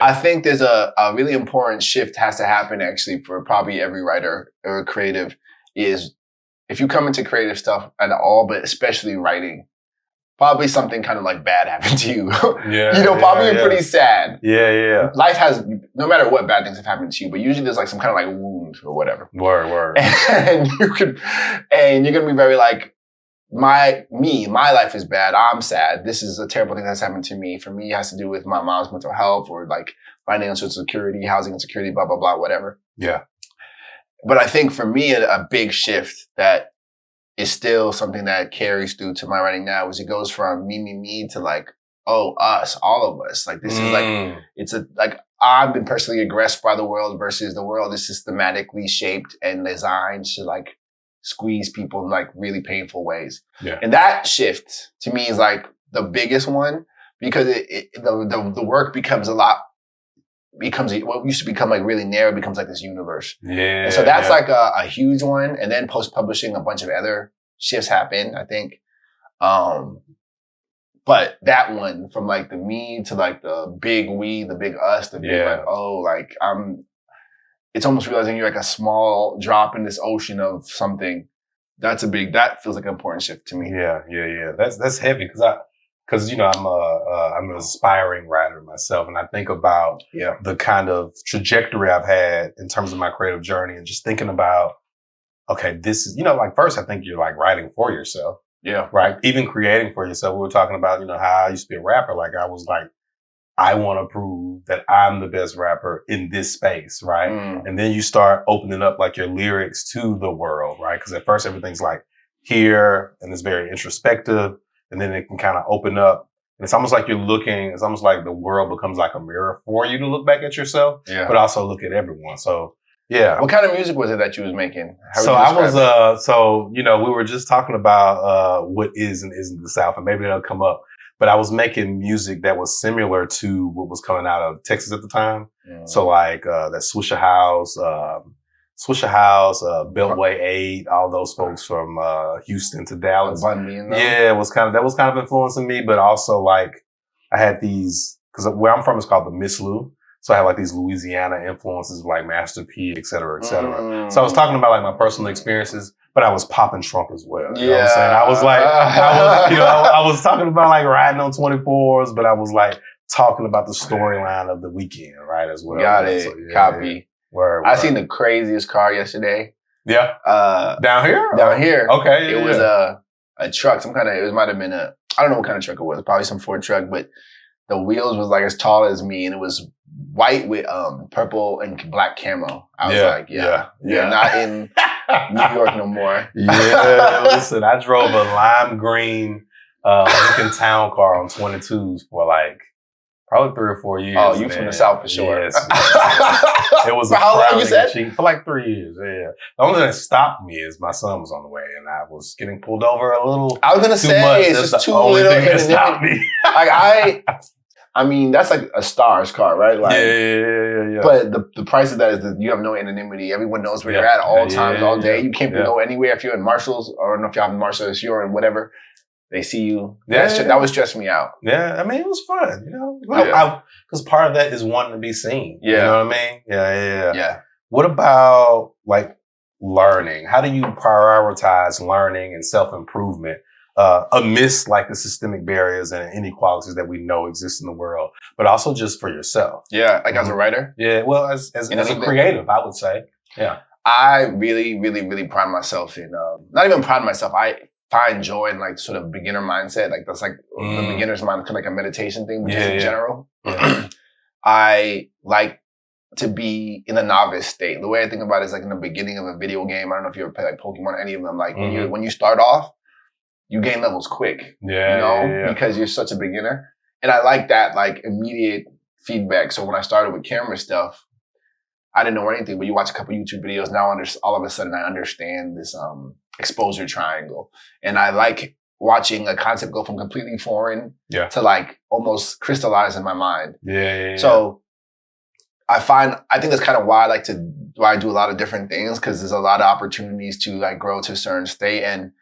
I think there's a really important shift has to happen actually for probably every writer or creative is if you come into creative stuff at all, but especially writing, probably something kind of like bad happened to you. Probably you're pretty sad. Yeah. Life has, no matter what bad things have happened to you, but usually there's like some kind of like wound or whatever. Word. And you're going to be very like, my life is bad. I'm sad. This is a terrible thing that's happened to me. For me, it has to do with my mom's mental health or like financial security, housing insecurity, blah, blah, blah, whatever. Yeah. But I think for me, a big shift that is still something that carries through to my writing now is it goes from me to like, oh, us, all of us. Like this is like, it's like I've been personally aggressed by the world versus the world is systematically shaped and designed to like squeeze people in like really painful ways. Yeah. And that shift to me is like the biggest one because the work becomes what used to become like really narrow becomes like this universe. Yeah. And so that's like a huge one. And then post-publishing, a bunch of other shifts happen, I think. But that one from like the me to like the big we, the big us, the big like, oh, like it's almost realizing you're like a small drop in this ocean of something. That feels like an important shift to me. Yeah. That's heavy because I'm an aspiring writer myself, and I think about the kind of trajectory I've had in terms of my creative journey, and just thinking about, okay, this is like first I think you're like writing for yourself, right? Even creating for yourself. We were talking about how I used to be a rapper. Like I was like, I want to prove that I'm the best rapper in this space, right? And then you start opening up like your lyrics to the world, right? Because at first everything's like here, and it's very introspective. And then it can kind of open up. And it's almost like it's almost like the world becomes like a mirror for you to look back at yourself, but also look at everyone. So, yeah. What kind of music was it that you was making? We were just talking about what is and isn't the South, and maybe that'll come up. But I was making music that was similar to what was coming out of Texas at the time. So like that Swisher House, Beltway 8, all those folks from Houston to Dallas. That was kind of influencing me, but also like I had these, because where I'm from is called the Miss Lou. So I had like these Louisiana influences like Master P, et cetera, et cetera. So I was talking about like my personal experiences, but I was popping trunk as well. You know what I'm saying? I was like, I was talking about like riding on 24s, but I was like talking about the storyline of the weekend, right, as well. Got it. So, Copy. Yeah. Word. I seen the craziest car yesterday. Yeah. Down here? Down here. Okay. It was a truck. It might have been I don't know what kind of truck it was. Probably some Ford truck, but the wheels was like as tall as me, and it was white with purple and black camo. I was like, not in New York no more. Yeah. Listen, I drove a lime green Lincoln Town car on 22s for like probably 3 or 4 years. Oh, you from the South for sure. Yes. It was for how long you said? For like 3 years. Yeah. The only thing that stopped me is my son was on the way, and I was getting pulled over a little. I was gonna say much. it's That's just the too only little. thing that stopped me. I mean, that's like a star's car, right? Like, yeah. But the price of that is that you have no anonymity. Everyone knows where you're at all times, all day. You can't go anywhere if you're in Marshalls, or I don't know if y'all have Marshalls, if you're in whatever. They see you. That would stress me out. Yeah, I mean, it was fun, because part of that is wanting to be seen. Yeah. You know what I mean? Yeah. What about like learning? How do you prioritize learning and self-improvement amidst like the systemic barriers and inequalities that we know exist in the world, but also just for yourself? Yeah, like as a writer? Yeah, well, as a creative, I would say. Yeah. I really, really, really pride myself in, not even pride myself, I find joy in like sort of beginner mindset. Like that's like the beginner's mind, kind of like a meditation thing, but just in general. Yeah. I like to be in a novice state. The way I think about it is like in the beginning of a video game. I don't know if you ever play like Pokemon or any of them. Like when you start off, you gain levels quick. Because you're such a beginner. And I like that like immediate feedback. So when I started with camera stuff, I didn't know anything, but you watch a couple YouTube videos, now all of a sudden I understand this exposure triangle. And I like watching a concept go from completely foreign to like almost crystallize in my mind. So I think that's kind of why I do a lot of different things, because there's a lot of opportunities to like grow to a certain state. And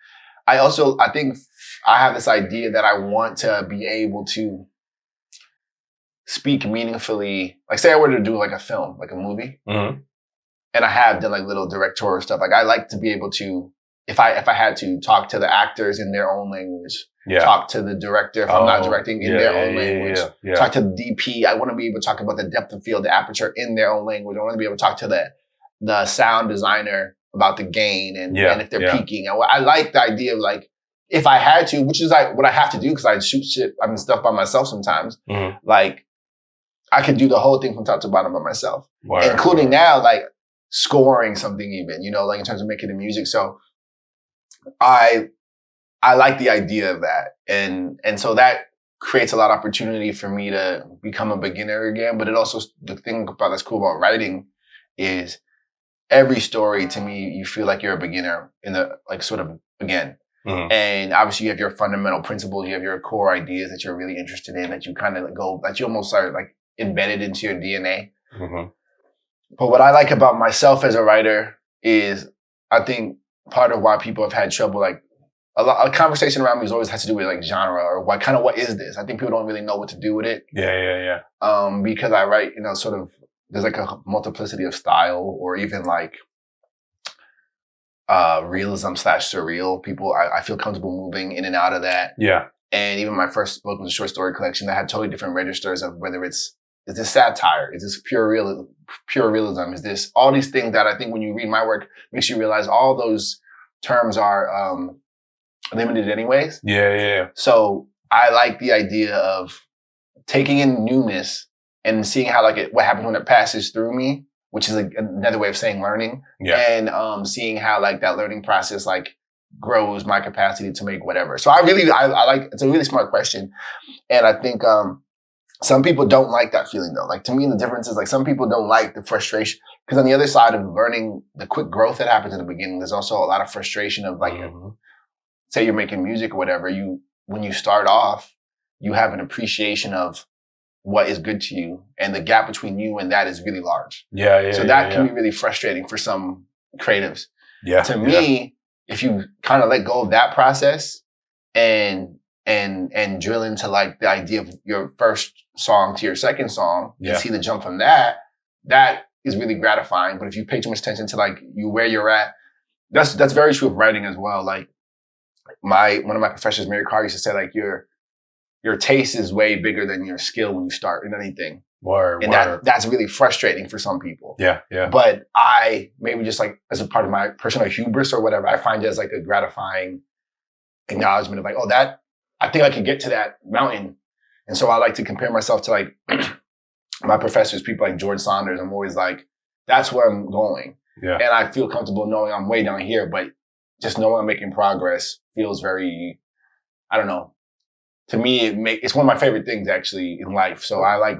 I think I have this idea that I want to be able to speak meaningfully. Like say I were to do like a film, like a movie, and I have done like little directorial stuff. Like I like to be able to, if I had to talk to the actors in their own language, talk to the director if I'm not directing in their own language, talk to the DP. I want to be able to talk about the depth of field, the aperture in their own language. I want to be able to talk to the sound designer about the gain and if they're peaking. I like the idea of like, if I had to, which is like what I have to do because I shoot stuff by myself sometimes. Like I could do the whole thing from top to bottom by myself, including now like scoring something even, you know, like in terms of making the music. So I like the idea of that. And so that creates a lot of opportunity for me to become a beginner again. But it also, the thing about that's cool about writing is every story to me, you feel like you're a beginner in the like sort of again. And obviously you have your fundamental principles, you have your core ideas that you're really interested in, that you kind of go, that you almost are like embedded into your DNA. But what I like about myself as a writer is I think part of why people have had trouble, like a conversation around me has always had to do with like genre or what is this? I think people don't really know what to do with it. Because I write, you know, sort of, there's like a multiplicity of style or even like realism / surreal. People, I feel comfortable moving in and out of that. And even my first book was a short story collection that had totally different registers of whether is this satire? Is this pure realism? Is this all these things that I think when you read my work makes you realize all those terms are limited anyways. So I like the idea of taking in newness and seeing how like what happens when it passes through me, which is like another way of saying learning. And seeing how like that learning process like grows my capacity to make whatever. So I like, it's a really smart question. And I think some people don't like that feeling though. Like to me, the difference is like some people don't like the frustration because on the other side of learning the quick growth that happens in the beginning, there's also a lot of frustration of like, say you're making music or whatever, when you start off, you have an appreciation of what is good to you and the gap between you and that is really large. So that can be really frustrating for some creatives. To me, if you kind of let go of that process and drill into like the idea of your first song to your second song and see the jump from that is really gratifying. But if you pay too much attention to like where you're at, that's very true of writing as well. Like one of my professors, Mary Carr, used to say like your taste is way bigger than your skill when you start in anything. That's really frustrating for some people. But I maybe just like as a part of my personal hubris or whatever, I find it as like a gratifying acknowledgement of like, oh, that I think I could get to that mountain. And so I like to compare myself to like my professors, people like George Saunders. I'm always like, that's where I'm going. And I feel comfortable knowing I'm way down here, but just knowing I'm making progress feels very, I don't know. To me, it's one of my favorite things actually in life. So I like,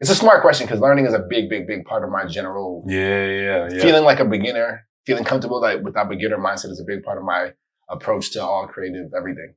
it's a smart question because learning is a big, big, big part of my general feeling like a beginner, feeling comfortable like with that beginner mindset is a big part of my approach to all creative everything.